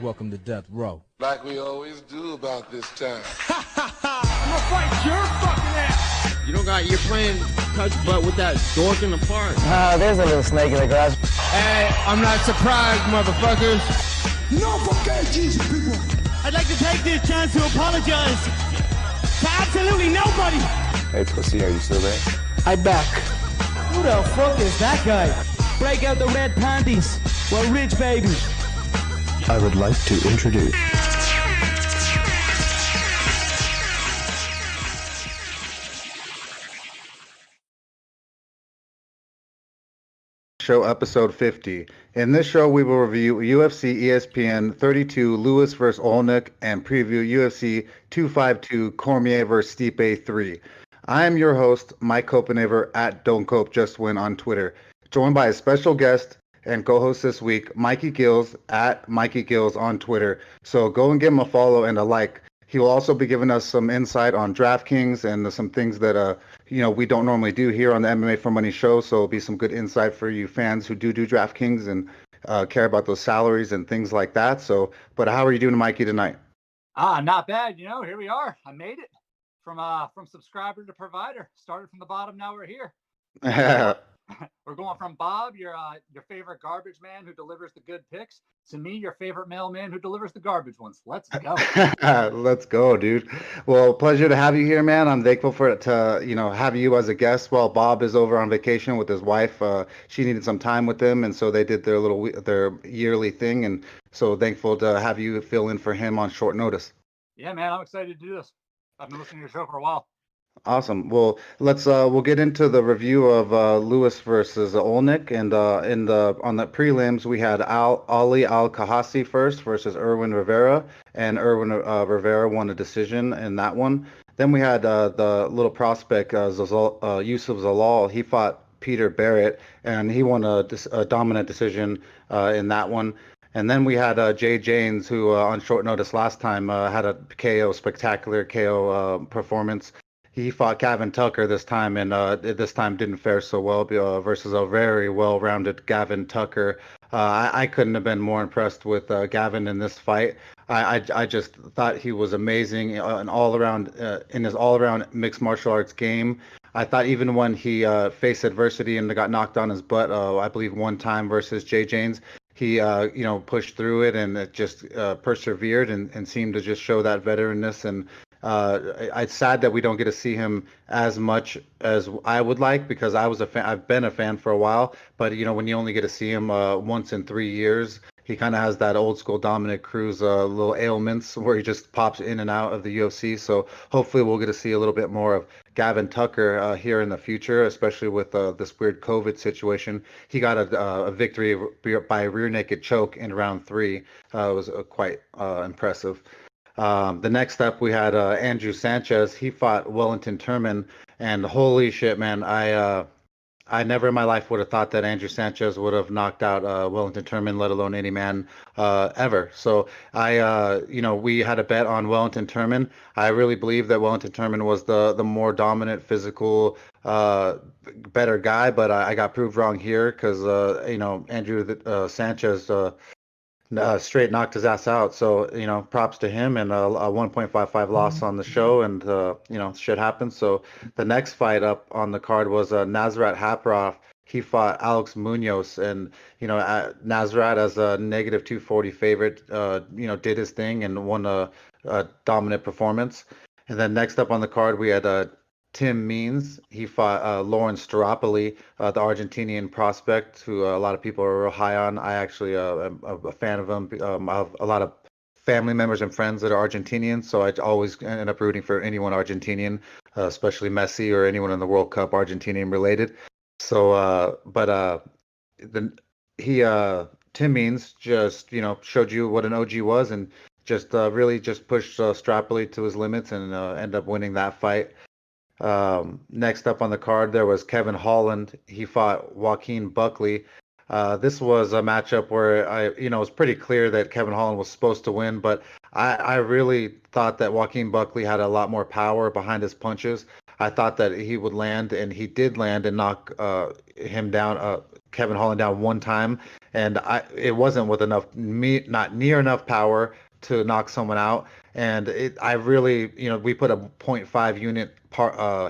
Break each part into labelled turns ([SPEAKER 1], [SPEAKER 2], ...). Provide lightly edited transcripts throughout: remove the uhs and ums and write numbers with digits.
[SPEAKER 1] welcome to death row.
[SPEAKER 2] Like we always do about this time.
[SPEAKER 3] I'm gonna fight your fucking ass!
[SPEAKER 4] You don't got, you're playing touch butt with that dork in the park.
[SPEAKER 5] There's a little snake in the grass.
[SPEAKER 1] Hey, I'm not surprised, motherfuckers.
[SPEAKER 3] No forget Jesus, people! I'd like to take this chance to apologize to absolutely nobody!
[SPEAKER 6] Hey, pussy, are you still there?
[SPEAKER 5] I'm back.
[SPEAKER 3] Who the fuck is that guy? Break out the red panties. We're rich, baby.
[SPEAKER 6] I would like to introduce...
[SPEAKER 7] Show episode 50. In this show, we will review UFC ESPN 32 Lewis vs. Olnick and preview UFC 252 Cormier vs. Stipe 3. I am your host, Mike Copenaver at Don't Cope Just Win on Twitter, joined by a special guest and co-host this week, Mikey Gilz at Mikey Gilz on Twitter. So go and give him a follow and a like. He will also be giving us some insight on DraftKings and some things that we don't normally do here on the MMA for Money show. So it'll be some good insight for you fans who do DraftKings and care about those salaries and things like that. So, but how are you doing, Mikey, tonight?
[SPEAKER 8] Not bad. Here we are. I made it from subscriber to provider. Started from the bottom. Now we're here. We're going from Bob, your favorite garbage man who delivers the good picks, to me, your favorite mailman who delivers the garbage ones. Let's go.
[SPEAKER 7] Let's go, dude. Well, pleasure to have you here, man. I'm thankful to have you as a guest while Bob is over on vacation with his wife. She needed some time with him, and so they did their yearly thing, and so thankful to have you fill in for him on short notice.
[SPEAKER 8] Yeah, man, I'm excited to do this. I've been listening to your show for a while.
[SPEAKER 7] Awesome. Well, we'll get into the review of Lewis versus Olnick, and on the prelims we had Ali Al-Kahasi first versus Irwin Rivera, and Irwin Rivera won a decision in that one. Then we had the little prospect Yusuf Zalal. He fought Peter Barrett, and he won a dominant decision in that one. And then we had Jay James, who on short notice last time had a spectacular KO performance. He fought Gavin Tucker this time, and this time didn't fare so well versus a very well-rounded Gavin Tucker. I couldn't have been more impressed with Gavin in this fight. I just thought he was amazing in his all-around mixed martial arts game. I thought even when he faced adversity and got knocked on his butt, I believe one time versus Jay James, he pushed through it and it just persevered and seemed to just show that veteranness. And it's sad that we don't get to see him as much as I would like, because I was a fan. I've been a fan for a while, but when you only get to see him once in 3 years, he kind of has that old school Dominic Cruz little ailments where he just pops in and out of the UFC. So hopefully we'll get to see a little bit more of Gavin Tucker here in the future, especially with this weird COVID situation. He got a victory by a rear naked choke in round 3. It was quite impressive. The next up, we had Andrew Sanchez. He fought Wellington Turman, and holy shit, man! I never in my life would have thought that Andrew Sanchez would have knocked out Wellington Turman, let alone any man ever. So we had a bet on Wellington Turman. I really believe that Wellington Turman was the more dominant, physical, better guy, but I got proved wrong here because Andrew Sanchez. Straight knocked his ass out. So, props to him, and a 1.55 loss on the show, and, shit happens. So the next fight up on the card was Nasrat Haparov. He fought Alex Munoz, and, Nasrat as a negative 240 favorite, did his thing and won a dominant performance. And then next up on the card, we had Tim Means. He fought Lawrence Staropoli, the Argentinian prospect, who a lot of people are real high on. I actually am a fan of him. I have a lot of family members and friends that are Argentinian, so I always end up rooting for anyone Argentinian, especially Messi or anyone in the World Cup Argentinian related. So, Tim Means just showed you what an OG was, and just really just pushed Staropoli to his limits, and ended up winning that fight. Next up on the card, there was Kevin Holland. He fought Joaquin Buckley. This was a matchup where it was pretty clear that Kevin Holland was supposed to win, but I really thought that Joaquin Buckley had a lot more power behind his punches. I thought that he would land, and he did land and knock him down, Kevin Holland down one time. and it wasn't with not near enough power to knock someone out. And I really, we put a point 0.5 unit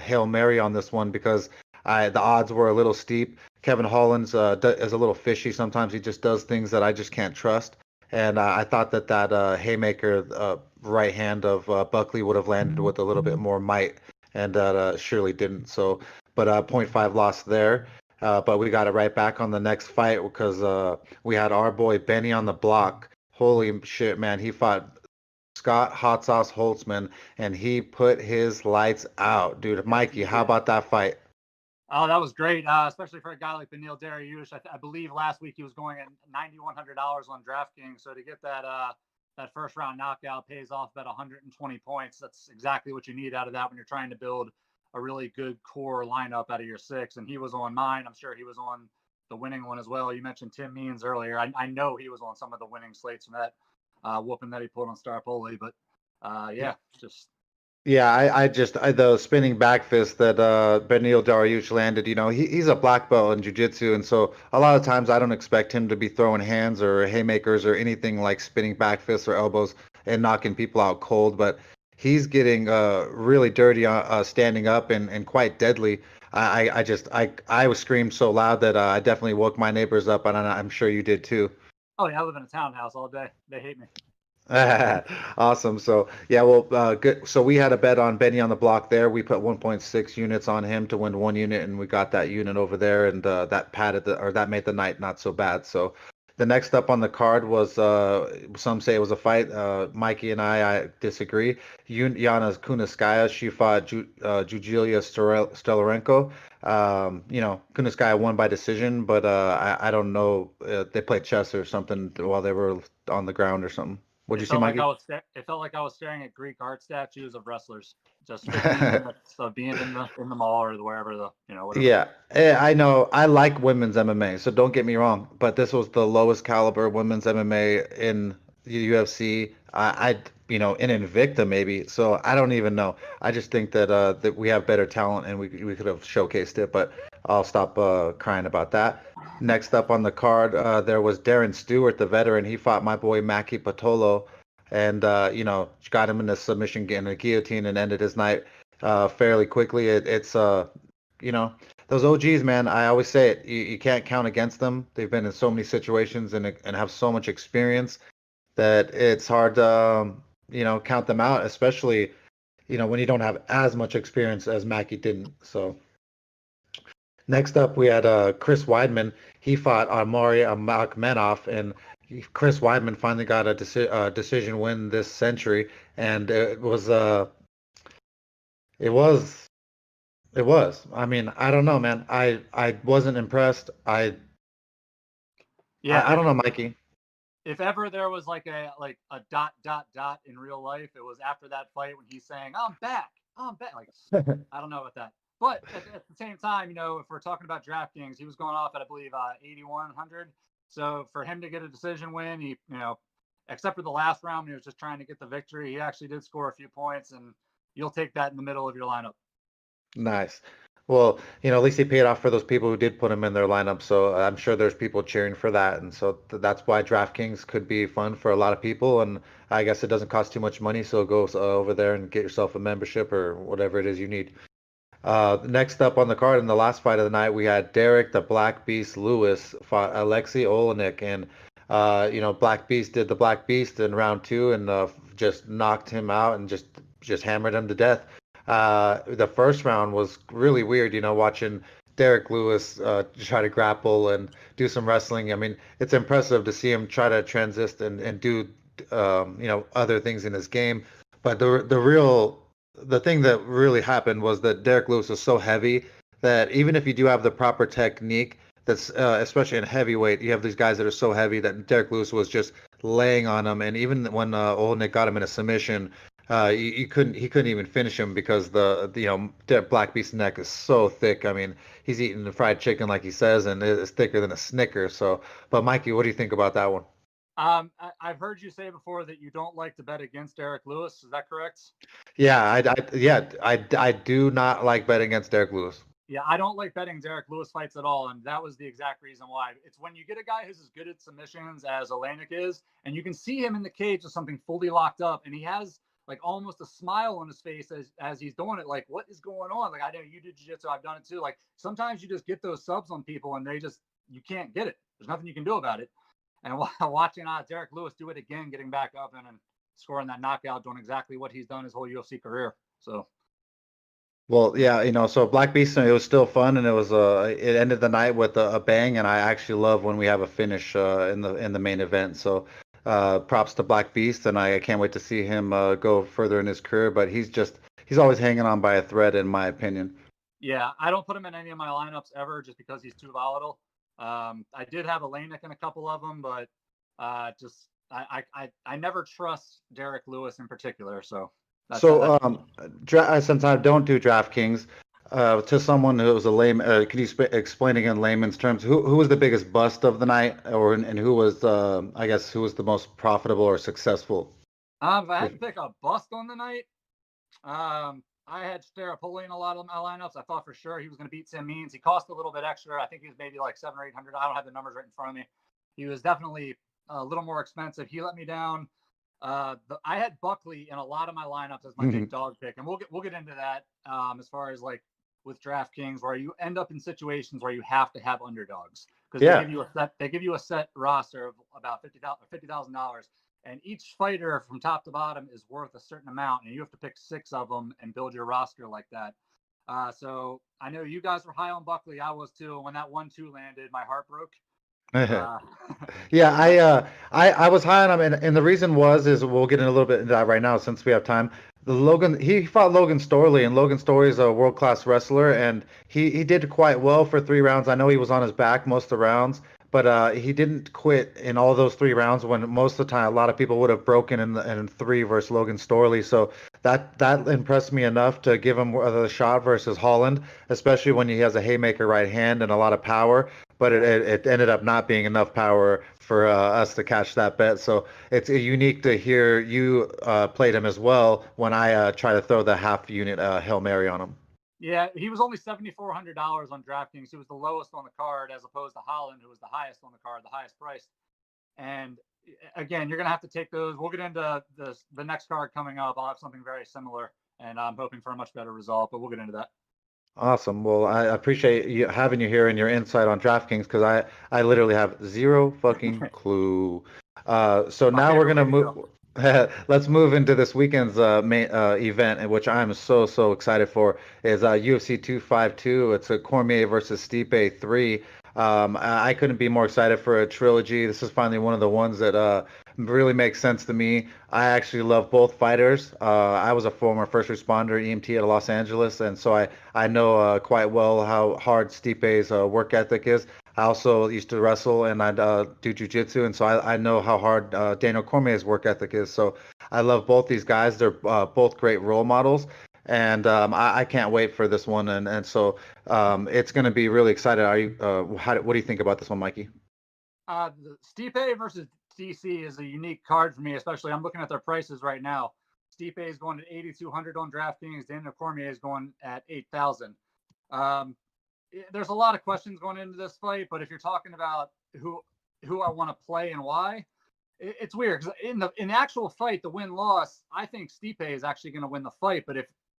[SPEAKER 7] Hail Mary on this one because the odds were a little steep. Kevin Holland's is a little fishy sometimes. He just does things that I just can't trust. And I thought that haymaker right hand of Buckley would have landed with a little bit more might, and surely didn't. So, but 0.5 loss there. But we got it right back on the next fight because we had our boy Benny on the block. Holy shit, man. He fought Scott Hot Sauce Holtzman, and he put his lights out. Dude, Mikey, how about that fight?
[SPEAKER 8] Oh, that was great, especially for a guy like Beneil Dariush. I believe last week he was going at $9,100 on DraftKings. So to get that first round knockout pays off about 120 points. That's exactly what you need out of that when you're trying to build a really good core lineup out of your 6. And he was on mine. I'm sure he was on the winning one as well. You mentioned Tim Means earlier. I know he was on some of the winning slates from that whooping that he put on Starpoli. But just.
[SPEAKER 7] Yeah, the spinning back fist that Beneil Dariush landed, he's a black belt in jiu-jitsu, and so a lot of times I don't expect him to be throwing hands or haymakers or anything like spinning back fists or elbows and knocking people out cold, but he's getting really dirty standing up and quite deadly. I was screamed so loud that I definitely woke my neighbors up, and I'm sure you did too.
[SPEAKER 8] Oh yeah, I live in a townhouse all day. They hate me.
[SPEAKER 7] Awesome. So yeah, well, good. So we had a bet on Benny on the block there. We put 1.6 units on him to win 1 unit, and we got that unit over there, and that made the night not so bad. So the next up on the card was some say it was a fight. Mikey and I disagree. Yana Kunitskaya, she fought Julia Stolarenko. Kunitskaya won by decision, but I don't know. They played chess or something while they were on the ground or something. What'd you see, Mikey?
[SPEAKER 8] It felt like I was staring at Greek art statues of wrestlers, just 15 minutes of being in the mall or wherever whatever.
[SPEAKER 7] Yeah, I know. I like women's MMA, so don't get me wrong. But this was the lowest caliber women's MMA in the UFC. In Invicta maybe. So I don't even know. I just think that we have better talent and we could have showcased it. But I'll stop crying about that. Next up on the card, there was Darren Stewart, the veteran. He fought my boy Maki Patolo, and got him in a submission, getting a guillotine, and ended his night fairly quickly. It's those OGs, man. I always say it. You can't count against them. They've been in so many situations and have so much experience that it's hard to count them out, especially when you don't have as much experience as Maki didn't. So. Next up, we had Chris Weidman. He fought Amari Akhmedov, and Chris Weidman finally got a decision win this century, and it was. I mean, I don't know, man. I wasn't impressed. I don't know, Mikey.
[SPEAKER 8] If ever there was like a dot in real life, it was after that fight when he's saying, I'm back. Like, I don't know about that. But at the same time, if we're talking about DraftKings, he was going off at, I believe, 8,100. So for him to get a decision win, he, except for the last round, when he was just trying to get the victory, he actually did score a few points, and you'll take that in the middle of your lineup.
[SPEAKER 7] Nice. Well, at least he paid off for those people who did put him in their lineup. So I'm sure there's people cheering for that. And so that's why DraftKings could be fun for a lot of people. And I guess it doesn't cost too much money. So go over there and get yourself a membership or whatever it is you need. Next up on the card in the last fight of the night, we had Derek the Black Beast Lewis fought Alexei Olenek, and Black Beast did the Black Beast in round 2 and just knocked him out and just hammered him to death. The first round was really weird, watching Derek Lewis try to grapple and do some wrestling. I mean, it's impressive to see him try to transition and do other things in his game, but the thing that really happened was that Derek Lewis was so heavy that even if you do have the proper technique, that's especially in heavyweight, you have these guys that are so heavy that Derek Lewis was just laying on him. And even when Olenek got him in a submission, he couldn't even finish him because the Black Beast's neck is so thick. I mean, he's eating the fried chicken like he says, and it's thicker than a Snicker. So, but Mikey, what do you think about that one?
[SPEAKER 8] I've heard you say before that you don't like to bet against Derek Lewis. Is that correct?
[SPEAKER 7] Yeah, I do not like betting against Derek Lewis.
[SPEAKER 8] Yeah, I don't like betting Derek Lewis fights at all, and that was the exact reason why. It's when you get a guy who's as good at submissions as Oleinik is, and you can see him in the cage with something fully locked up, and he has like almost a smile on his face as he's doing it. Like, what is going on? Like, I know you do jiu-jitsu, I've done it too. Like, sometimes you just get those subs on people, and you can't get it. There's nothing you can do about it. And watching Derek Lewis do it again, getting back up and scoring that knockout, doing exactly what he's done his whole UFC career. So.
[SPEAKER 7] Well, yeah, so Black Beast, it was still fun, and it ended the night with a bang, and I actually love when we have a finish in the main event. So props to Black Beast, and I can't wait to see him go further in his career. But he's always hanging on by a thread, in my opinion.
[SPEAKER 8] Yeah, I don't put him in any of my lineups ever, just because he's too volatile. I did have Oleinik in a couple of them, but I never trust Derek Lewis in particular. So.
[SPEAKER 7] Since I don't do DraftKings, to someone who was a layman, can you explain again layman's terms who was the biggest bust of the night, and who was who was the most profitable or successful?
[SPEAKER 8] If I had to pick a bust on the night, I had Staropoli in a lot of my lineups. I thought for sure he was going to beat Tim Means. He cost a little bit extra. I think he was maybe like $700 or $800. I don't have the numbers right in front of me. He was definitely a little more expensive. He let me down. I had Buckley in a lot of my lineups as my big dog pick, and we'll get into that as far as like with DraftKings, where you end up in situations where you have to have underdogs because they give you a set roster of about $50,000, and each fighter from top to bottom is worth a certain amount, and you have to pick 6 of them and build your roster like that. So I know you guys were high on Buckley. I was too. When that 1-2 landed, my heart broke.
[SPEAKER 7] Yeah, I was high on him, and the reason is we'll get in a little bit into that right now since we have time. He fought Logan Storley, and Logan Storley's a world-class wrestler, and he did quite well for 3 rounds. I know he was on his back most of the rounds, but he didn't quit in all those 3 rounds when most of the time a lot of people would have broken in 3 versus Logan Storley. So that impressed me enough to give him the shot versus Holland, especially when he has a haymaker right hand and a lot of power. But it ended up not being enough power for us to catch that bet. So it's unique to hear you played him as well when I try to throw the half unit Hail Mary on him.
[SPEAKER 8] Yeah, he was only $7,400 on DraftKings. He was the lowest on the card as opposed to Holland, who was the highest on the card, the highest priced. And again, you're going to have to take those. We'll get into the next card coming up. I'll have something very similar, and I'm hoping for a much better result, but we'll get into that.
[SPEAKER 7] Awesome. Well, I appreciate having you here and your insight on DraftKings, because I literally have zero fucking clue. So now we're going to move. Let's move into this weekend's main event, which I'm so excited for. Is UFC 252. It's a Cormier versus Stipe 3. I couldn't be more excited for a trilogy. This is finally one of the ones that really makes sense to me. I actually love both fighters. I was a former first responder, EMT at Los Angeles, and so I know quite well how hard Stipe's work ethic is. I also used to wrestle, and I do jiu-jitsu, and so I know how hard Daniel Cormier's work ethic is. So I love both these guys. They're both great role models, and I can't wait for this one. And so it's going to be really exciting. What do you think about this one, Mikey?
[SPEAKER 8] Stipe versus DC is a unique card for me, especially I'm looking at their prices right now. Stipe is going at $8,200 on DraftKings. Daniel Cormier is going at $8,000. There's a lot of questions going into this fight, but if you're talking about who I want to play and why, it's weird because in the actual fight, the win-loss, I think Stipe is actually going to win the fight. But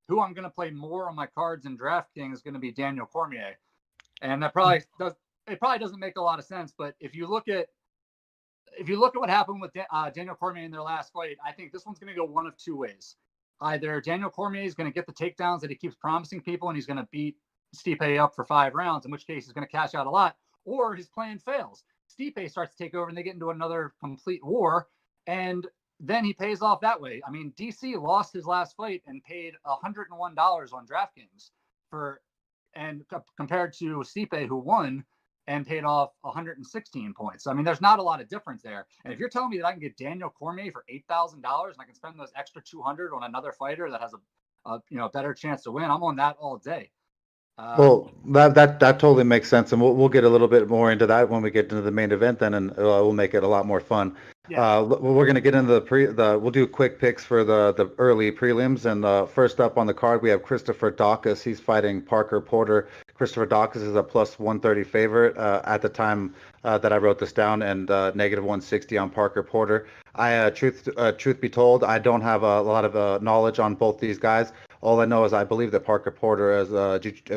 [SPEAKER 8] who I'm going to play more on my cards in DraftKings is going to be Daniel Cormier, and that probably doesn't make a lot of sense. But if you look at what happened with Daniel Cormier in their last fight, I think this one's going to go one of 2 ways. Either Daniel Cormier is going to get the takedowns that he keeps promising people, and he's going to beat Stipe up for 5 rounds, in which case he's going to cash out a lot, or his plan fails. Stipe starts to take over, and they get into another complete war, and then he pays off that way. I mean, DC lost his last fight and paid $101 on DraftKings compared to Stipe, who won and paid off 116 points. I mean, there's not a lot of difference there. And if you're telling me that I can get Daniel Cormier for $8,000 and I can spend those extra $200 on another fighter that has a better chance to win, I'm on that all day.
[SPEAKER 7] Well, that totally makes sense, and we'll get a little bit more into that when we get into the main event then, and we'll make it a lot more fun. Yeah. We're going to get into we'll do quick picks for the early prelims, and first up on the card we have Christopher Dawkins. He's fighting Parker Porter. Christopher Dawkins is a plus 130 favorite at the time that I wrote this down, and negative 160 on Parker Porter. Truth be told, I don't have a lot of knowledge on both these guys. All I know is I believe that Parker Porter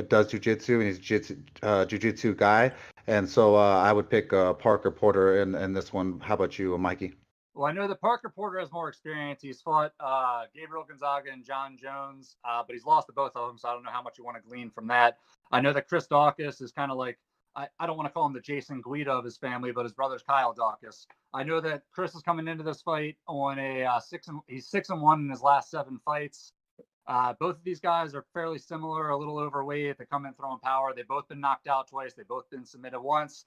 [SPEAKER 7] does jiu-jitsu, and he's a jiu-jitsu guy. And so I would pick Parker Porter in this one. How about you, Mikey?
[SPEAKER 8] Well, I know that Parker Porter has more experience. He's fought Gabriel Gonzaga and John Jones, but he's lost to both of them, so I don't know how much you want to glean from that. I know that Chris Dawkins is kind of like, I don't want to call him the Jason Guida of his family, but his brother's Kyle Dawkins. I know that Chris is coming into this fight on he's 6-1 in his last 7 fights. Both of these guys are fairly similar, a little overweight. They come in throwing power. They've both been knocked out twice. They've both been submitted once.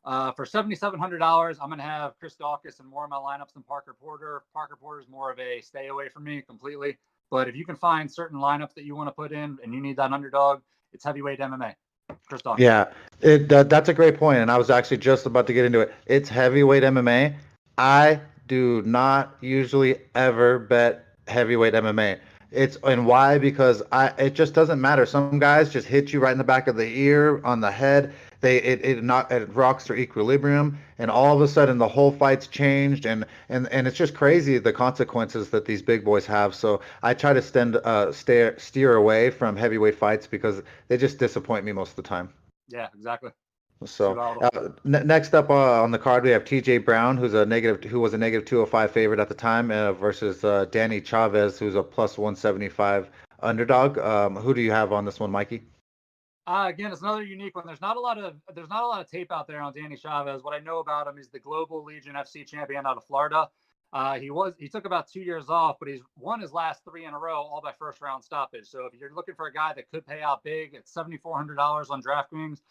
[SPEAKER 8] For $7,700, I'm going to have Chris Dawkins in more of my lineups than Parker Porter. Parker Porter is more of a stay away from me completely. But if you can find certain lineups that you want to put in and you need that underdog, it's heavyweight MMA. Chris Dawkins.
[SPEAKER 7] Yeah, that's a great point, and I was actually just about to get into it. It's heavyweight MMA. I do not usually ever bet heavyweight MMA. And why? Because it just doesn't matter. Some guys just hit you right in the back of the ear, on the head. It rocks their equilibrium, and all of a sudden the whole fight's changed, and it's just crazy the consequences that these big boys have. So I try to steer away from heavyweight fights because they just disappoint me most of the time.
[SPEAKER 8] Yeah, exactly.
[SPEAKER 7] So next up on the card we have TJ Brown, who was a negative 205 favorite at the time, versus Danny Chavez, who's a plus 175 underdog. Who do you have on this one, Mikey?
[SPEAKER 8] Again, it's another unique one. There's not a lot of tape out there on Danny Chavez. What I know about him is the Global Legion FC champion out of Florida. He took about 2 years off, but he's won his last 3 in a row, all by first round stoppage. So if you're looking for a guy that could pay out big, it's $7,400 on DraftKings.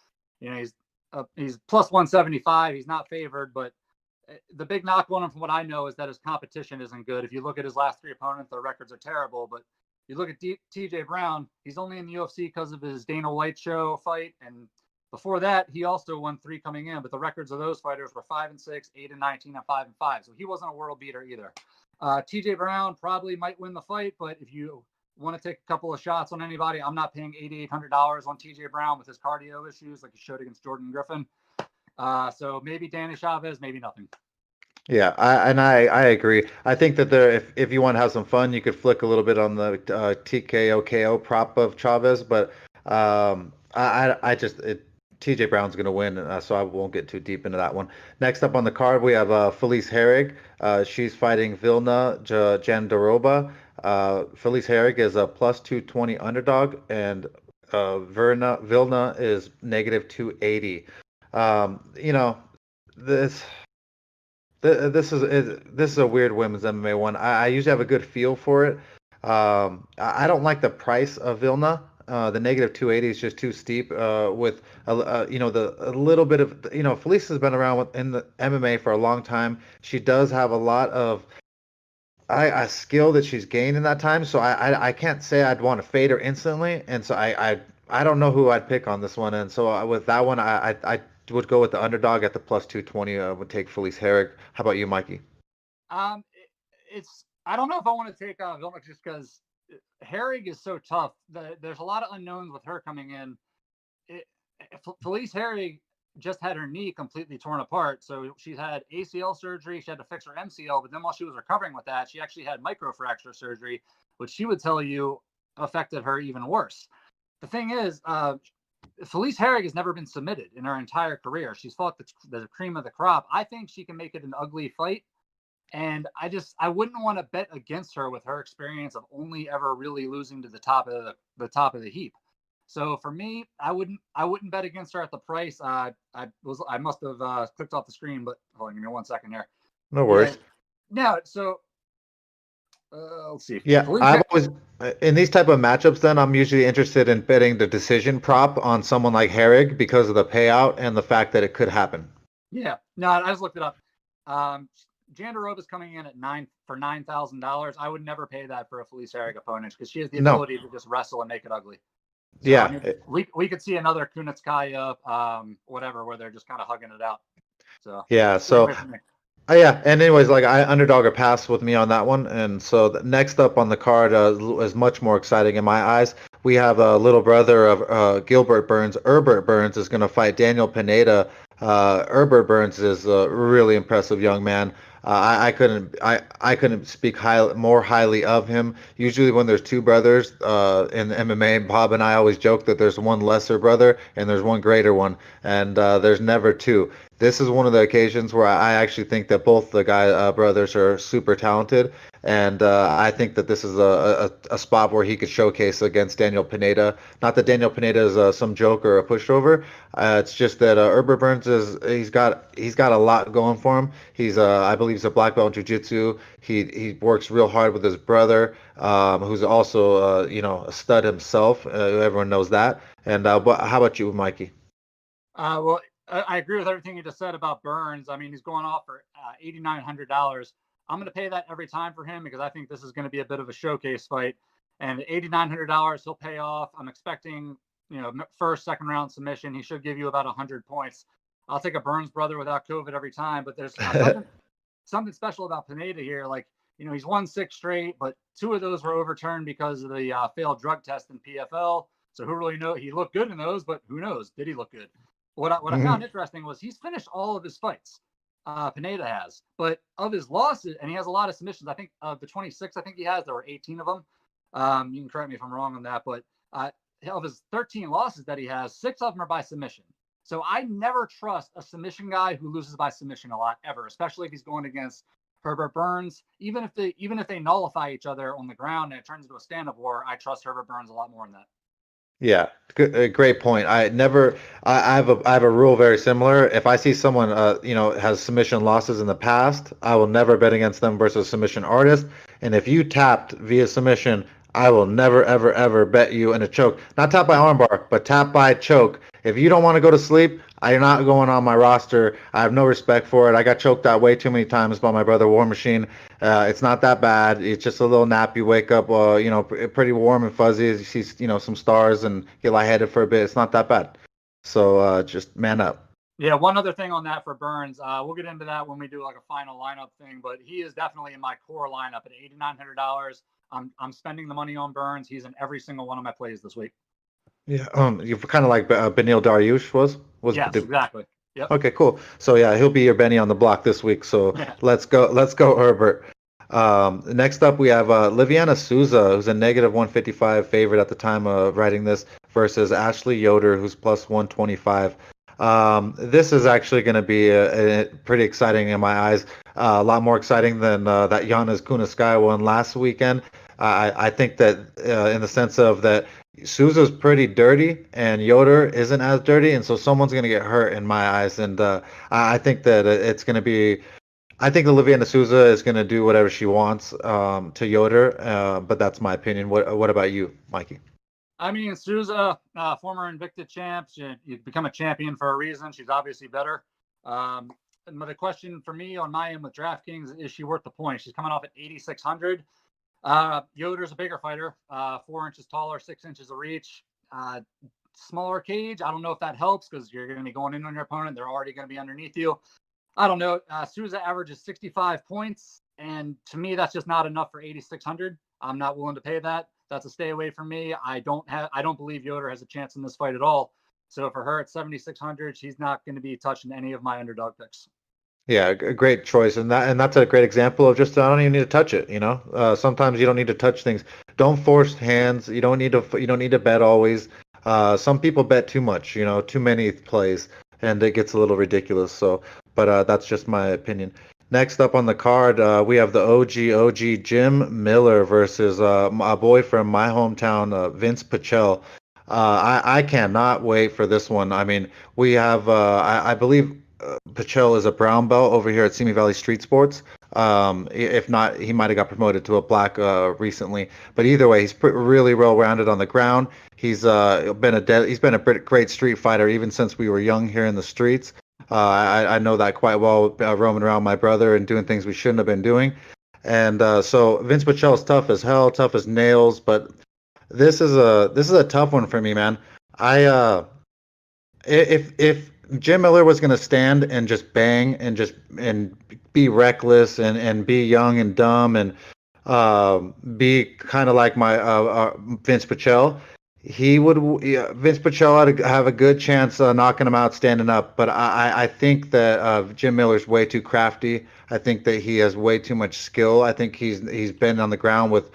[SPEAKER 8] You know, he's plus 175. He's not favored, but the big knock on him, from what I know, is that his competition isn't good. If you look at his last 3 opponents, their records are terrible. But you look at TJ Brown, he's only in the UFC because of his Dana White show fight. And before that, he also won 3 coming in. But the records of those fighters were 5-6, 8-19, and 5-5. So he wasn't a world beater either. TJ Brown probably might win the fight. But if you want to take a couple of shots on anybody, I'm not paying $8,800 on TJ Brown with his cardio issues like he showed against Jordan Griffin. So maybe Danny Chavez, maybe nothing.
[SPEAKER 7] Yeah, I agree. I think that if you want to have some fun, you could flick a little bit on the TKO KO prop of Chavez, but TJ Brown's going to win, so I won't get too deep into that one. Next up on the card, we have Felice Herrig. She's fighting Vilna Jandiroba. Felice Herrig is a plus 220 underdog, and Vilna is negative 280. You know, this is a weird women's MMA one. I usually have a good feel for it. I don't like the price of Vilna. The negative 280 is just too steep. With a little bit of, Felice has been around in the MMA for a long time. She does have a lot of a skill that she's gained in that time. So I can't say I'd want to fade her instantly. And so I don't know who I'd pick on this one. And so with that one, I would go with the underdog at the plus 220. Would take Felice Herrig. How about you, Mikey?
[SPEAKER 8] I don't know if I want to take Vilna just because Herrig is so tough. There's a lot of unknowns with her coming in. Felice Herrig just had her knee completely torn apart. So she's had ACL surgery. She had to fix her MCL. But then while she was recovering with that, she actually had microfracture surgery, which she would tell you affected her even worse. The thing is, Felice Herrig has never been submitted in her entire career. She's fought the cream of the crop. I think she can make it an ugly fight. And I wouldn't want to bet against her with her experience of only ever really losing to the top of the heap. So for me, I wouldn't bet against her at the price. I must have clicked off the screen, but hold on, give me 1 second here.
[SPEAKER 7] No worries.
[SPEAKER 8] Now, so let's see.
[SPEAKER 7] Yeah, I've always in these type of matchups. Then I'm usually interested in betting the decision prop on someone like Herrig because of the payout and the fact that it could happen.
[SPEAKER 8] Yeah, no, I just looked it up. Jandiroba's coming in at $9,000. I would never pay that for a Felice Herrig opponent because she has the ability to just wrestle and make it ugly. So,
[SPEAKER 7] yeah,
[SPEAKER 8] I mean, we could see another Kunitskaya, whatever, where they're just kind of hugging it out. So
[SPEAKER 7] yeah, so Yeah, and anyways, like I underdog or pass with me on that one, and so next up on the card is much more exciting in my eyes. We have a little brother of Gilbert Burns. Herbert Burns is going to fight Daniel Pineda. Herbert Burns is a really impressive young man. I couldn't speak more highly of him. Usually, when there's two brothers in MMA, Bob and I always joke that there's one lesser brother and there's one greater one, and there's never two. This is one of the occasions where I actually think that both the brothers are super talented, and I think that this is a spot where he could showcase against Daniel Pineda. Not that Daniel Pineda is some joke or a pushover. It's just that Herbert Burns he's got a lot going for him. I believe he's a black belt in jiu-jitsu. He works real hard with his brother, who's also a stud himself. Everyone knows that. And but how about you, Mikey?
[SPEAKER 8] Well, I agree with everything you just said about Burns. I mean, he's going off for $8,900. I'm going to pay that every time for him because I think this is going to be a bit of a showcase fight. And $8,900 he'll pay off. I'm expecting, first, second round submission. He should give you about 100 points. I'll take a Burns brother without COVID every time. But there's something special about Pineda here. Like, he's won 6 straight, but 2 of those were overturned because of the failed drug test in PFL. So who really knows? He looked good in those, but who knows? Did he look good? What I found interesting was he's finished all of his fights. Pineda has, but of his losses, and he has a lot of submissions. I think of the 26, I think he has, there were 18 of them. You can correct me if I'm wrong on that, but of his 13 losses that he has, 6 of them are by submission. So I never trust a submission guy who loses by submission a lot ever, especially if he's going against Herbert Burns. Even if they nullify each other on the ground and it turns into a stand-up war, I trust Herbert Burns a lot more than that.
[SPEAKER 7] Yeah, great point. I have a rule very similar. If I see someone has submission losses in the past, I will never bet against them versus submission artist. And if you tapped via submission, I will never ever ever bet you in a choke. Not tap by armbar, but tap by choke. If you don't want to go to sleep, you're not going on my roster. I have no respect for it. I got choked out way too many times by my brother War Machine. It's not that bad. It's just a little nap. You wake up, pretty warm and fuzzy. You see, some stars and get lightheaded for a bit. It's not that bad. So just man up.
[SPEAKER 8] Yeah, one other thing on that for Burns. We'll get into that when we do like a final lineup thing. But he is definitely in my core lineup at $8,900. I'm spending the money on Burns. He's in every single one of my plays this week.
[SPEAKER 7] Yeah, you're kind of like Benil Dariush was.
[SPEAKER 8] Yes, exactly. Yep.
[SPEAKER 7] Okay, cool. So yeah, he'll be your Benny on the block this week. So let's go, Herbert. Next up, we have Liviana Souza, who's a negative 155 favorite at the time of writing this, versus Ashley Yoder, who's plus 125. This is actually going to be pretty exciting in my eyes. A lot more exciting than that Giannis Kunitskaya one last weekend. I think that in the sense of that Souza's pretty dirty and Yoder isn't as dirty, and so someone's going to get hurt in my eyes. And I think that it's going to be. I think Liviana Souza is going to do whatever she wants to Yoder, but that's my opinion. What about you, Mikey?
[SPEAKER 8] I mean, Souza, former Invicta champ, you become a champion for a reason. She's obviously better. And the question for me on my end with DraftKings, is she worth the point? She's coming off at 8,600. Yoder's a bigger fighter, 4 inches taller, 6 inches of reach, smaller cage. I don't know if that helps because you're going to be going in on your opponent. They're already going to be underneath you. I don't know. Souza averages 65 points, and to me, that's just not enough for 8,600. I'm not willing to pay that. That's a stay away from me. I don't believe Yoder has a chance in this fight at all. So for her at 7,600, she's not going to be touching any of my underdog picks.
[SPEAKER 7] Yeah, a great choice, and that's a great example of just I don't even need to touch it. Sometimes you don't need to touch things. Don't force hands. You don't need to bet always. Some people bet too much. Too many plays, and it gets a little ridiculous. So, but that's just my opinion. Next up on the card, we have the OG Jim Miller versus a boy from my hometown, Vince Pichel. I cannot wait for this one. I mean, we have, I believe Pichel is a brown belt over here at Simi Valley Street Sports. If not, he might have got promoted to a black recently. But either way, he's really well-rounded on the ground. He's been a great street fighter even since we were young here in the streets. I know that quite well, roaming around my brother and doing things we shouldn't have been doing. And so Vince Pichel is tough as hell, tough as nails. But this is a tough one for me, man. If Jim Miller was going to stand and just bang and be reckless and be young and dumb and be kind of like my Vince Pichel. Vince Pichel had have a good chance knocking him out standing up, but I think that Jim Miller's way too crafty. I think that he has way too much skill. I think he's been on the ground with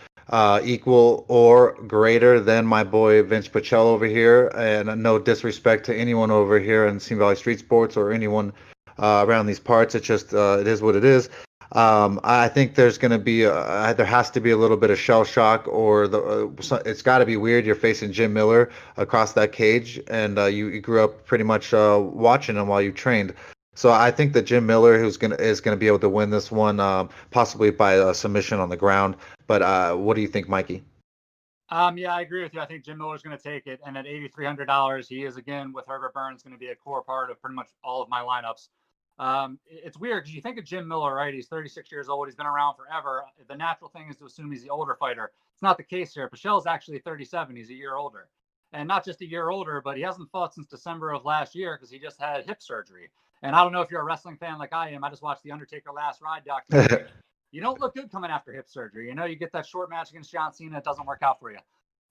[SPEAKER 7] equal or greater than my boy Vince Pichel over here. And no disrespect to anyone over here in Simi Valley Street Sports or anyone around these parts. It's just it is what it is. I think there's going to be there has to be a little bit of shell shock, or it's got to be weird. You're facing Jim Miller across that cage, and you grew up pretty much watching him while you trained. So I think that Jim Miller is going to be able to win this one, possibly by a submission on the ground. But what do you think, Mikey?
[SPEAKER 8] Yeah, I agree with you. I think Jim Miller's going to take it, and at $8,300, he is again with Herbert Burns going to be a core part of pretty much all of my lineups. It's weird because you think of Jim Miller, right? He's 36 years old. He's been around forever. The natural thing is to assume he's the older fighter. It's not the case here. Pichel's actually 37. He's a year older. And not just a year older, but he hasn't fought since December of last year because he just had hip surgery. And I don't know if you're a wrestling fan like I am. I just watched the Undertaker Last Ride documentary. You don't look good coming after hip surgery. You know, you get that short match against John Cena. It doesn't work out for you.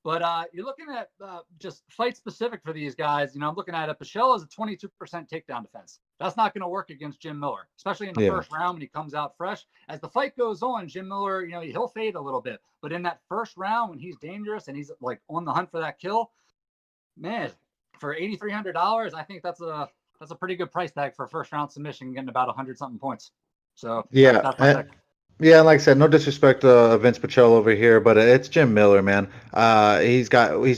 [SPEAKER 8] But you're looking at just fight specific for these guys. You know, I'm looking at it. Pichel is a 22% takedown defense. That's not going to work against Jim Miller, especially in the first round when he comes out fresh. As the fight goes on, Jim Miller, you know, he'll fade a little bit. But in that first round when he's dangerous and he's like on the hunt for that kill, man, for $8,300, I think that's a pretty good price tag for a first round submission, getting about 100-something points. So
[SPEAKER 7] yeah.
[SPEAKER 8] that's my pick.
[SPEAKER 7] Yeah, like I said, no disrespect to Vince Pichel over here, but it's Jim Miller, man. He's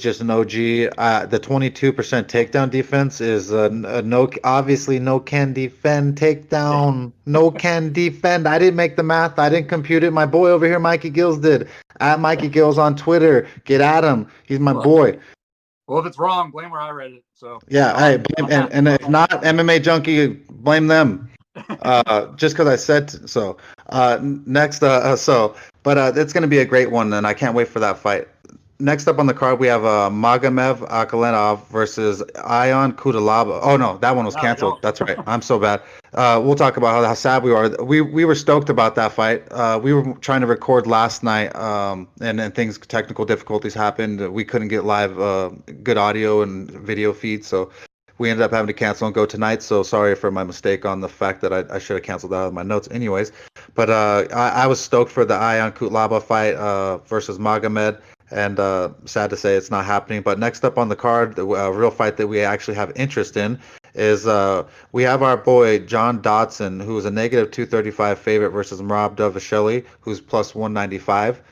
[SPEAKER 7] just an OG. The 22% takedown defense is obviously no can defend takedown, no can defend. I didn't make the math. I didn't compute it. My boy over here, Mikey Gilz, did. At Mikey Gilz on Twitter. Get at him. He's my boy.
[SPEAKER 8] Well, if it's wrong, blame where I read it. So
[SPEAKER 7] yeah, and if not MMA Junkie, blame them. Just because I said so. Next, but it's going to be a great one, and I can't wait for that fight. Next up on the card, we have Magomed Ankalaev versus Ion Cutelaba. Oh no, that one was canceled. That's right. I'm so bad. We'll talk about how sad we are. We were stoked about that fight. We were trying to record last night, and then technical difficulties happened. We couldn't get live good audio and video feed, so we ended up having to cancel and go tonight. So sorry for my mistake on the fact that I should have canceled out of my notes anyways. But I was stoked for the Ion Cutelaba fight versus Magomed. And sad to say it's not happening. But next up on the card, the real fight that we actually have interest in is we have our boy John Dodson, who is a negative 235 favorite versus Merab Dvalishvili, who's plus 195.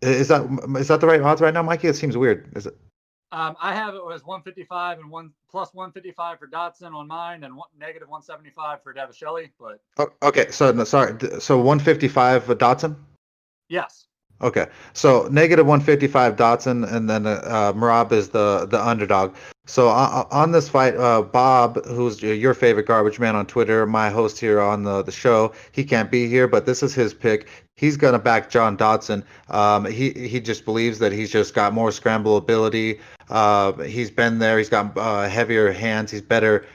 [SPEAKER 7] Is that the right odds right now, Mikey? It seems weird. Is it?
[SPEAKER 8] I have it as 155 and plus 155 for Dodson on mine, and negative 175 for Dvalishvili. But
[SPEAKER 7] okay, so no, sorry, so 155 for Dodson.
[SPEAKER 8] Yes.
[SPEAKER 7] Okay, so negative 155 Dodson, and then Merab is the underdog. So on this fight, Bob, who's your favorite garbage man on Twitter, my host here on the show, he can't be here, but this is his pick. He's gonna back John Dodson. He just believes that he's just got more scramble ability. He's been there. He's got heavier hands. He's better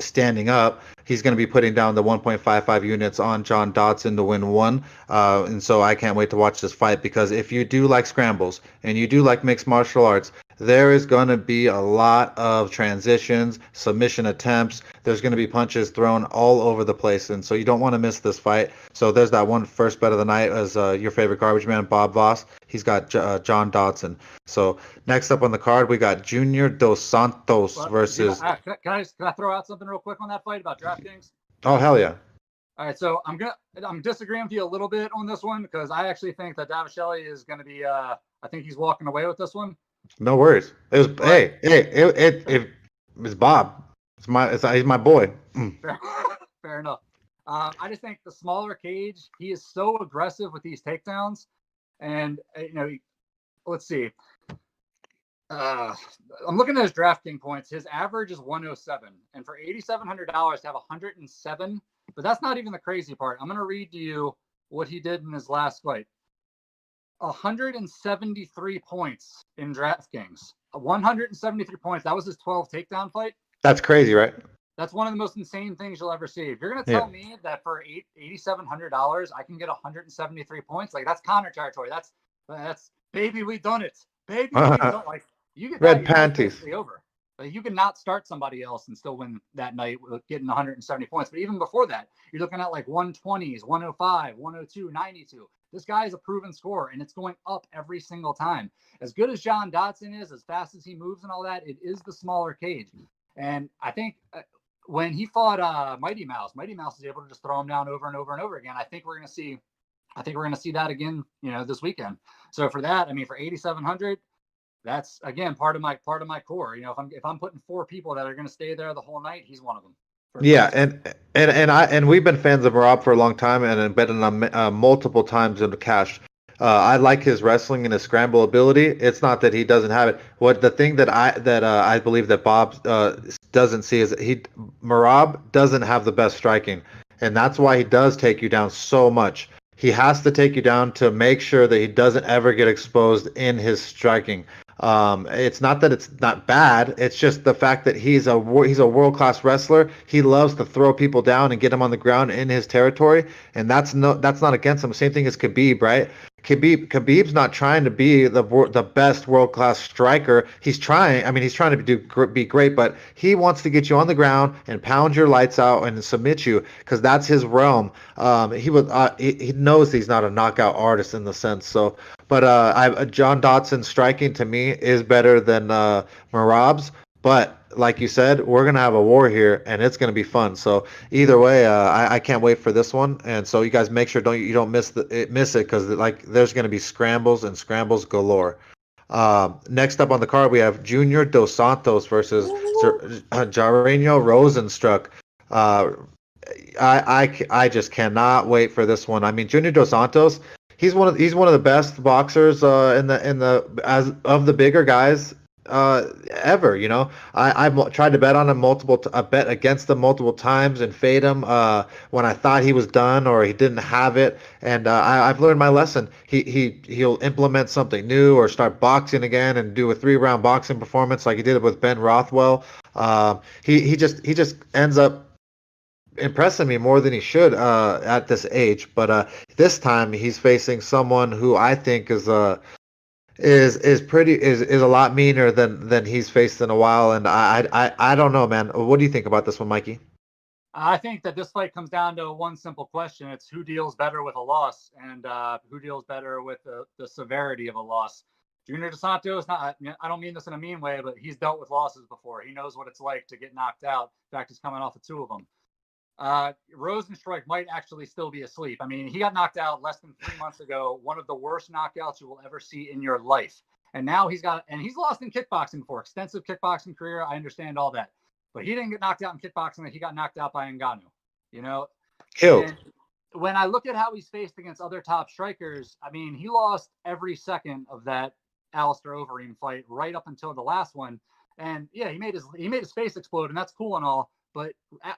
[SPEAKER 7] standing up. He's going to be putting down the 1.55 units on John Dodson to win one. And so I can't wait to watch this fight, because if you do like scrambles and you do like mixed martial arts, there is going to be a lot of transitions, submission attempts. There's going to be punches thrown all over the place. And so you don't want to miss this fight. So there's that one first bet of the night as your favorite garbage man, Bob Voss. He's got John Dodson. So next up on the card, we got Junior Dos Santos versus...
[SPEAKER 8] Can I throw out something real quick on that fight about DraftKings?
[SPEAKER 7] Oh, hell yeah. All
[SPEAKER 8] right, so I'm disagreeing with you a little bit on this one, because I actually think that Dvalishvili is going to be I think he's walking away with this one.
[SPEAKER 7] No worries. It was it was Bob. He's my boy.
[SPEAKER 8] Fair enough. I just think the smaller cage, he is so aggressive with these takedowns, and let's see. I'm looking at his DraftKings points. His average is 107, and for $8,700 to have 107, but that's not even the crazy part. I'm going to read to you what he did in his last fight. 173 points in DraftKings. 173 points. That was his 12 takedown fight.
[SPEAKER 7] That's crazy, right?
[SPEAKER 8] That's one of the most insane things you'll ever see. If you're going to tell me that for $8,700 I can get 173 points, like that's Connor territory. That's baby, we done it. Baby, we done like you get
[SPEAKER 7] red
[SPEAKER 8] that,
[SPEAKER 7] panties
[SPEAKER 8] over. Like you can not start somebody else and still win that night with getting 170 points. But even before that, you're looking at like 120s, 105, 102, 92. This guy is a proven scorer, and it's going up every single time. As good as John Dodson is, as fast as he moves and all that, it is the smaller cage. And I think when he fought Mighty Mouse is able to just throw him down over and over and over again. I think we're going to see that again, this weekend. So for that, I mean, for 8,700, that's again part of my core. If I'm putting 4 people that are going to stay there the whole night, he's one of them.
[SPEAKER 7] Yeah, and we've been fans of Merab for a long time and betting on multiple times in the cash. I like his wrestling and his scramble ability. It's not that he doesn't have it. What the thing that I believe that Bob doesn't see is Merab doesn't have the best striking, and that's why he does take you down so much. He has to take you down to make sure that he doesn't ever get exposed in his striking. It's not that it's not bad. It's just the fact that he's a world-class wrestler. He loves to throw people down and get them on the ground in his territory, and that's not against him. Same thing as Khabib, right? Khabib's not trying to be the best world-class striker. He's trying. I mean, he's trying to be great, but he wants to get you on the ground and pound your lights out and submit you because that's his realm. He knows he's not a knockout artist in the sense. So, but John Dodson's striking to me is better than Merab's. But like you said, we're gonna have a war here, and it's gonna be fun. So either way, I can't wait for this one. And so you guys make sure you don't miss it because there's gonna be scrambles and scrambles galore. Next up on the card, we have Junior Dos Santos versus Jairzinho Rozenstruik. I just cannot wait for this one. I mean, Junior Dos Santos, he's one of the best boxers of the bigger guys ever. I've tried to bet on him bet against him multiple times and fade him when I thought he was done or he didn't have it, and I've learned my lesson. He'll implement something new or start boxing again and do a 3-round boxing performance like he did with Ben Rothwell. He just ends up impressing me more than he should at this age, but this time he's facing someone who I think is a lot meaner than he's faced in a while, and I don't know, man. What do you think about this one, Mikey?
[SPEAKER 8] I think that this fight comes down to one simple question. It's who deals better with a loss, and who deals better with the severity of a loss. Junior Dos Santos, I don't mean this in a mean way, but he's dealt with losses before. He knows what it's like to get knocked out. In fact, he's coming off of 2 of them. Rozenstruik might actually still be asleep. I mean, he got knocked out less than 3 months ago, one of the worst knockouts you will ever see in your life. And now he's lost in kickboxing before, extensive kickboxing career. I understand all that, but he didn't get knocked out in kickboxing. He got knocked out by Ngannou,
[SPEAKER 7] Killed.
[SPEAKER 8] And when I look at how he's faced against other top strikers, I mean, he lost every second of that Alistair Overeem fight right up until the last one. And yeah, he made his face explode, and that's cool and all. But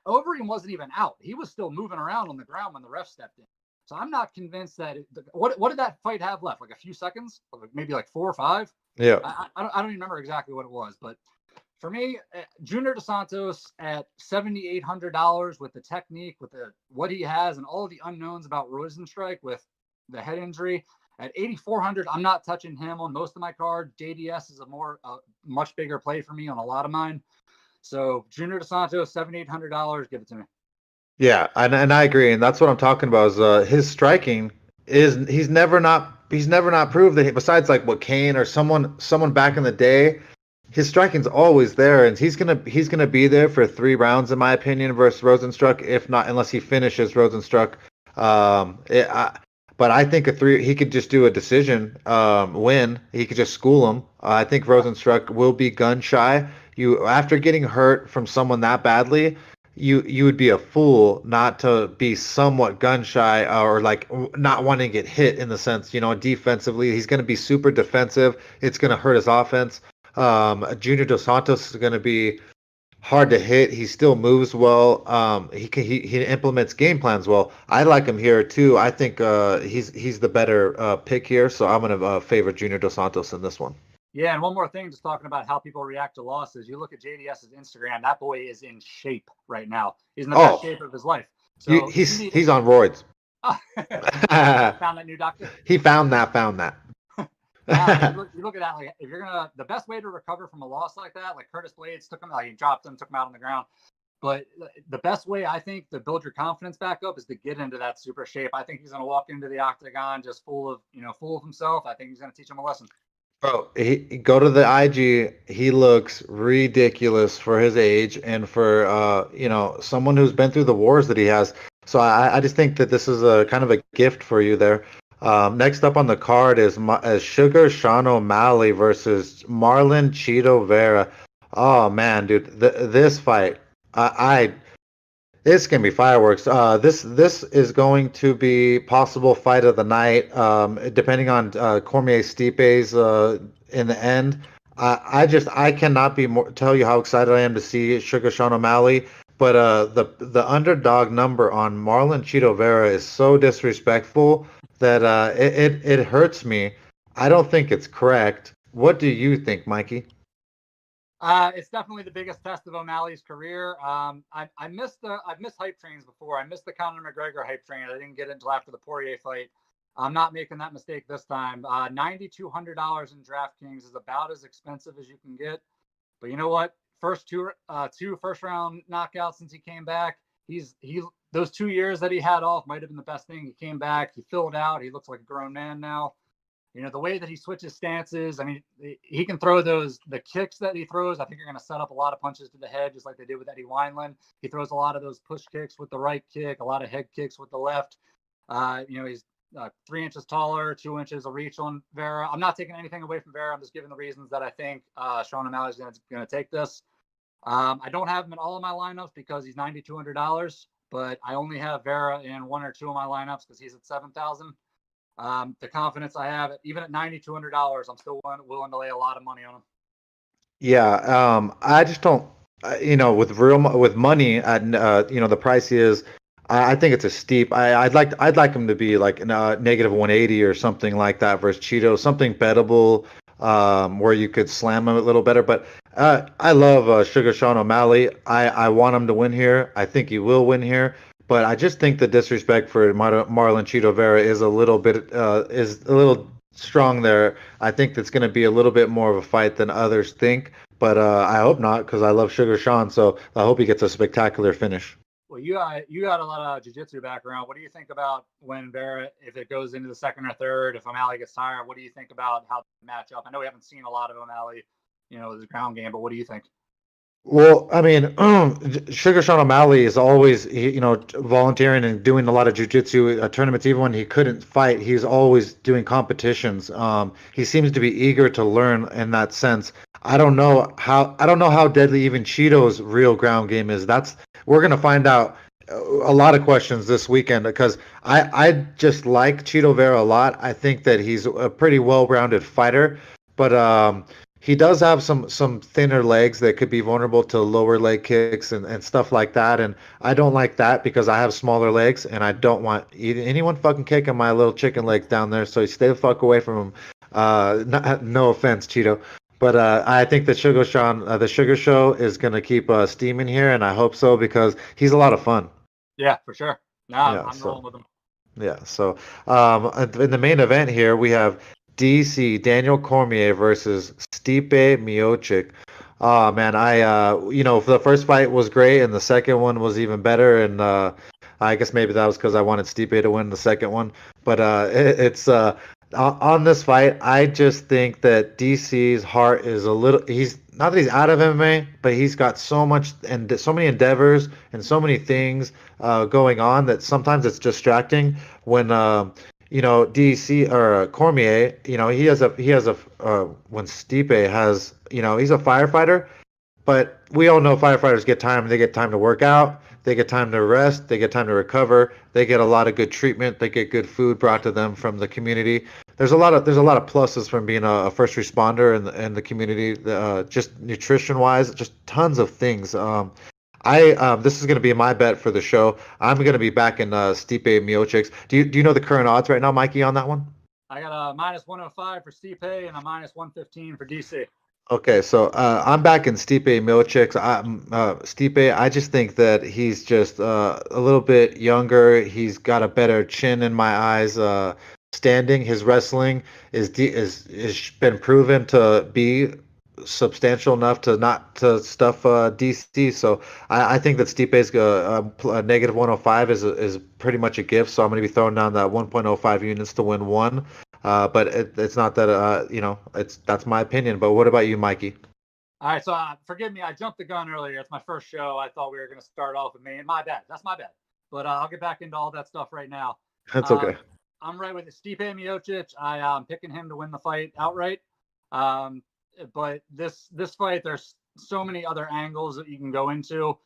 [SPEAKER 8] Overeem wasn't even out. He was still moving around on the ground when the ref stepped in. So I'm not convinced that what did that fight have left? Like a few seconds, maybe like 4 or 5.
[SPEAKER 7] Yeah.
[SPEAKER 8] I don't even remember exactly what it was. But for me, Junior Dos Santos at $7,800 with the technique, with what he has, and all the unknowns about Rozenstruik with the head injury. At 8,400, I'm not touching him on most of my cards. JDS is a much bigger play for me on a lot of mine. So Junior Dos Santos, $7,800, give it to me. Yeah,
[SPEAKER 7] and I agree, and that's what I'm talking about. Is his striking he's never not proved that besides like what Kane or someone back in the day, his striking's always there, and he's gonna be there for 3 rounds in my opinion versus Rozenstruik, if not unless he finishes Rozenstruik. But I think he could just do a decision win. He could just school him. I think Rozenstruik will be gun shy. After getting hurt from someone that badly, you would be a fool not to be somewhat gun shy or like not wanting to get hit in the sense, defensively. He's going to be super defensive. It's going to hurt his offense. Junior Dos Santos is going to be hard to hit. He still moves well. He implements game plans well. I like him here too. I think he's the better pick here, so I'm going to favor Junior Dos Santos in this one.
[SPEAKER 8] Yeah, and one more thing, just talking about how people react to losses. You look at JDS's Instagram. That boy is in shape right now. He's in the best shape of his life. So
[SPEAKER 9] he's on roids.
[SPEAKER 8] Found that new doctor.
[SPEAKER 9] He found that.
[SPEAKER 8] You look at that, like if you're the best way to recover from a loss like that, like Curtis Blades took him, like he dropped him, took him out on the ground. But the best way I think to build your confidence back up is to get into that super shape. I think he's going to walk into the octagon just full of himself. I think he's going to teach him a lesson.
[SPEAKER 9] Bro, go to the IG. He looks ridiculous for his age and for someone who's been through the wars that he has. So I just think that this is a kind of a gift for you there. Next up on the card is Sugar Sean O'Malley versus Marlon Cheeto Vera. Oh man, dude, this fight, it's gonna be fireworks. This is going to be possible fight of the night, depending on Cormier Stipe's in the end. I cannot tell you how excited I am to see Sugar Sean O'Malley. But the underdog number on Marlon Cheeto Vera is so disrespectful that it hurts me. I don't think it's correct. What do you think, Mikey?
[SPEAKER 8] It's definitely the biggest test of O'Malley's career. I've missed hype trains before. I missed the Conor McGregor hype train. I didn't get it until after the Poirier fight. I'm not making that mistake this time. $9,200 in DraftKings is about as expensive as you can get. But you know what? First two first round knockouts since he came back. Those 2 years that he had off might have been the best thing. He came back, he filled out, he looks like a grown man now. The way that he switches stances, I mean, he can throw the kicks that he throws. I think are going to set up a lot of punches to the head, just like they did with Eddie Wineland. He throws a lot of those push kicks with the right kick, a lot of head kicks with the left. He's 3 inches taller, 2 inches of reach on Vera. I'm not taking anything away from Vera. I'm just giving the reasons that I think Sean O'Malley is going to take this. I don't have him in all of my lineups because he's $9,200, but I only have Vera in 1 or 2 of my lineups because he's at $7,000. The confidence I have, even at $9,200, I'm still willing to lay a lot of money on him.
[SPEAKER 9] Yeah, I just don't, with money at the price he is. I think it's a steep. I'd like him to be like negative 180 or something like that versus Cheeto, something bettable, where you could slam him a little better. But I love Sugar Sean O'Malley. I want him to win here. I think he will win here. But I just think the disrespect for Marlon Cheeto Vera is a little strong there. I think that's going to be a little bit more of a fight than others think. But I hope not, because I love Sugar Sean. So I hope he gets a spectacular finish.
[SPEAKER 8] Well, you got a lot of jiu-jitsu background. What do you think about when Vera, if it goes into the second or third, if O'Malley gets tired, what do you think about how they match up? I know we haven't seen a lot of O'Malley, with his ground game, but what do you think?
[SPEAKER 9] Well, I mean, Sugar Sean O'Malley is always, volunteering and doing a lot of jiu-jitsu tournaments. Even when he couldn't fight, he's always doing competitions. He seems to be eager to learn in that sense. I don't know how deadly even Cheeto's real ground game is. We're gonna find out a lot of questions this weekend because I just like Cheeto Vera a lot. I think that he's a pretty well-rounded fighter, but he does have some thinner legs that could be vulnerable to lower leg kicks and stuff like that. And I don't like that because I have smaller legs and I don't want anyone fucking kicking my little chicken legs down there. So stay the fuck away from him. No offense, Cheeto. But I think that the Sugar Show is going to keep steaming here, and I hope so because he's a lot of fun.
[SPEAKER 8] Yeah, for sure. I'm rolling with him.
[SPEAKER 9] Yeah, so in the main event here, we have DC Daniel Cormier versus Stipe Miocic. Oh, man, for the first fight was great, and the second one was even better, and I guess maybe that was because I wanted Stipe to win the second one. But it's on this fight, I just think that DC's heart is he's not that he's out of MMA, but he's got so much and so many endeavors and so many things going on that sometimes it's distracting when DC or Cormier, he has a when Stipe has, he's a firefighter, but we all know firefighters get time. They get time to work out. They get time to rest. They get time to recover. They get a lot of good treatment. They get good food brought to them from the community. There's a lot of pluses from being a first responder in the community, just nutrition wise, just tons of things. This is going to be my bet for the show. I'm going to be back in Stipe Miocic. Do you know the current odds right now, Mikey, on that one?
[SPEAKER 8] I got a minus 105 for Stipe and a minus 115 for DC.
[SPEAKER 9] Okay, so I'm back in Stipe Miocic. Stipe, I just think that he's just a little bit younger. He's got a better chin in my eyes. Standing, his wrestling is been proven to be substantial enough to not to stuff DC. So I think that Stipe's a negative 105 is pretty much a gift. So I'm going to be throwing down that 1.05 units to win one. But it's not that that's my opinion. But what about you, Mikey?
[SPEAKER 8] All right, so forgive me, I jumped the gun earlier. It's my first show. I thought we were going to start off with me, and my bad. That's my bad. But I'll get back into all that stuff right now.
[SPEAKER 9] That's okay.
[SPEAKER 8] I'm right with it. Stipe Miocic. I'm picking him to win the fight outright. But this fight, there's so many other angles that you can go into.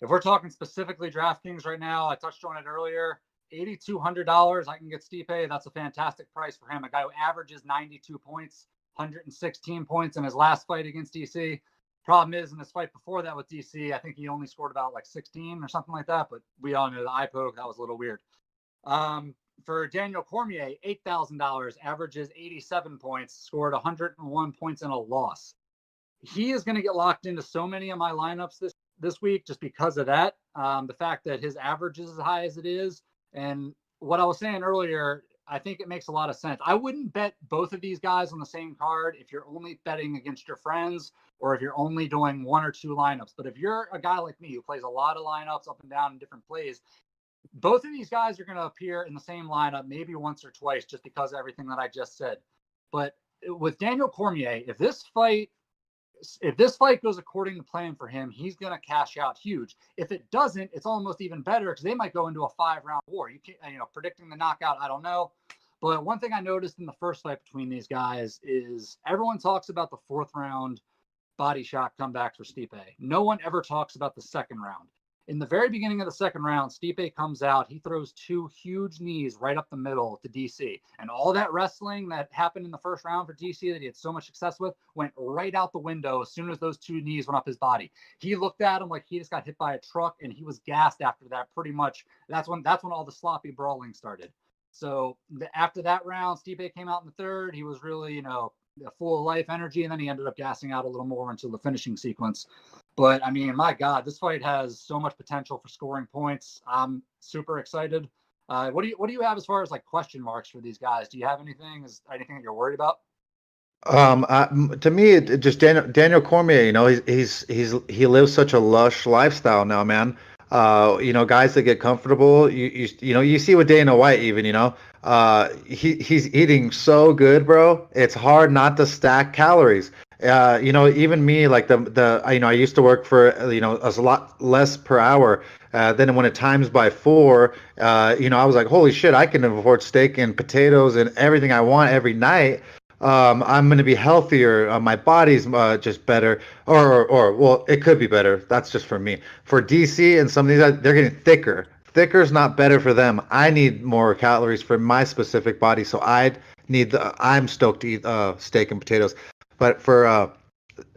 [SPEAKER 8] If we're talking specifically DraftKings right now, I touched on it earlier. $8,200, I can get Stipe. That's a fantastic price for him. A guy who averages 92 points, 116 points in his last fight against DC. Problem is, in his fight before that with DC, I think he only scored about like 16 or something like that. But we all know the eye poke. That was a little weird. For Daniel Cormier, $8,000, averages 87 points, scored 101 points in a loss. He is going to get locked into so many of my lineups this week just because of that. The fact that his average is as high as it is. And what I was saying earlier, I think it makes a lot of sense. I wouldn't bet both of these guys on the same card if you're only betting against your friends or if you're only doing one or two lineups. But if you're a guy like me who plays a lot of lineups up and down in different plays, both of these guys are going to appear in the same lineup maybe once or twice just because of everything that I just said. But with Daniel Cormier, if this fight goes according to plan for him, he's going to cash out huge. If it doesn't, it's almost even better because they might go into a 5-round war. You can't, predicting the knockout, I don't know. But one thing I noticed in the first fight between these guys is everyone talks about the 4th round body shot comeback for Stipe. No one ever talks about the 2nd round. In the very beginning of the 2nd round, Stipe comes out. He throws 2 huge knees right up the middle to DC. And all that wrestling that happened in the 1st round for DC that he had so much success with went right out the window as soon as those 2 knees went up his body. He looked at him like he just got hit by a truck, and he was gassed after that pretty much. That's when all the sloppy brawling started. So after that round, Stipe came out in the 3rd. He was really, full of life energy, and then he ended up gassing out a little more into the finishing sequence. But I mean, my God, this fight has so much potential for scoring points. I'm super excited. What do you have as far as like question marks for these guys? Do you have anything? Is anything that you're worried about?
[SPEAKER 9] To me, it just Daniel Cormier. He lives such a lush lifestyle now, man. Guys that get comfortable. You see with Dana White even. He's eating so good, bro. It's hard not to stack calories. Even me, like I used to work for a lot less per hour. Then when it times by 4, I was like, holy shit, I can afford steak and potatoes and everything I want every night. I'm gonna be healthier. My body's just better, or well, it could be better. That's just for me. For DC and some of these, they're getting thicker. Thicker is not better for them. I need more calories for my specific body, so I'm stoked to eat steak and potatoes. But for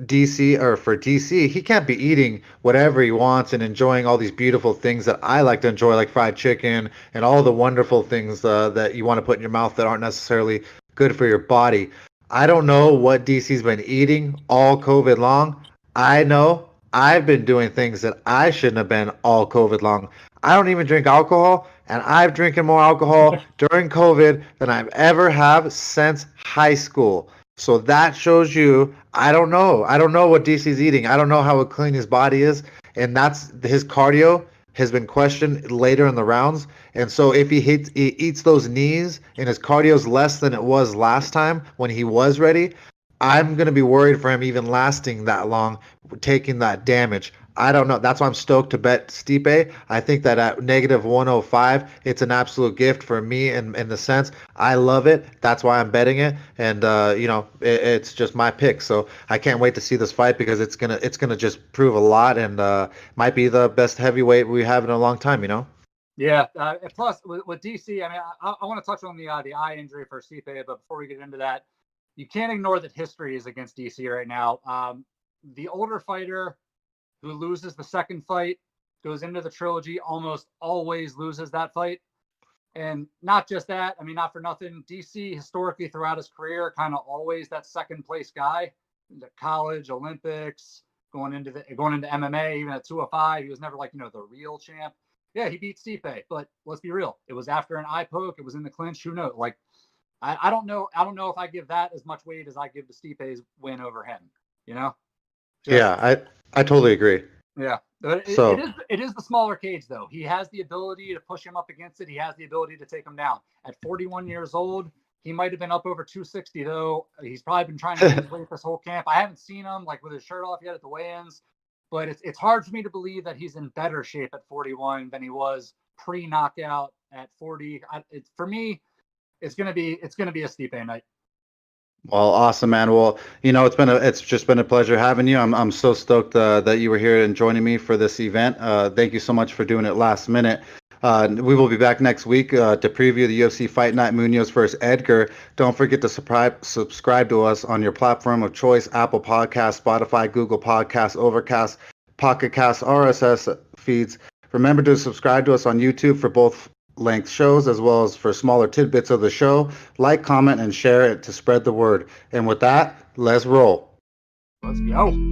[SPEAKER 9] DC, he can't be eating whatever he wants and enjoying all these beautiful things that I like to enjoy, like fried chicken and all the wonderful things that you want to put in your mouth that aren't necessarily good for your body. I don't know what DC's been eating all COVID long. I know I've been doing things that I shouldn't have been all COVID long. I don't even drink alcohol, and I've drinking more alcohol during COVID than I've ever have since high school. So that shows you, I don't know what DC's eating. I don't know how clean his body is, and that's his cardio has been questioned later in the rounds. And so if he eats those knees and his cardio is less than it was last time when he was ready, I'm going to be worried for him even lasting that long, taking that damage. I don't know. That's why I'm stoked to bet Stipe. I think that at negative 105, it's an absolute gift for me in the sense I love it. That's why I'm betting it, and it's just my pick. So I can't wait to see this fight because it's gonna just prove a lot, and might be the best heavyweight we have in a long time.
[SPEAKER 8] Yeah. Plus with DC, I mean, I want to touch on the eye injury for Stipe, but before we get into that, you can't ignore that history is against DC right now. The older fighter who loses the 2nd fight, goes into the trilogy, almost always loses that fight. And not just that, I mean, not for nothing, DC historically throughout his career, kind of always that second place guy, the college, Olympics, going into MMA, even at 205, he was never like, the real champ. Yeah, he beat Stipe, but let's be real. It was after an eye poke. It was in the clinch. Who knows? Like, I don't know. I don't know if I give that as much weight as I give the Stipe's win over him,
[SPEAKER 9] Yeah, I totally agree.
[SPEAKER 8] Yeah. It is the smaller cage, though. He has the ability to push him up against it. He has the ability to take him down. At 41 years old, he might have been up over 260, though. He's probably been trying to lose weight this whole camp. I haven't seen him like with his shirt off yet at the weigh-ins, but it's hard for me to believe that he's in better shape at 41 than he was pre-knockout at 40. For me, it's gonna be a Stipe night.
[SPEAKER 7] Well, awesome, man. Well, it's just been a pleasure having you. I'm so stoked that you were here and joining me for this event. Thank you so much for doing it last minute. We will be back next week to preview the UFC Fight Night Munoz versus Edgar. Don't forget to subscribe to us on your platform of choice: Apple Podcasts, Spotify, Google Podcasts, Overcast, Pocket Casts, RSS feeds. Remember to subscribe to us on YouTube for both length shows as well as for smaller tidbits of the show. Like, comment, and share it to spread the word. And with that, let's roll.
[SPEAKER 8] Let's go.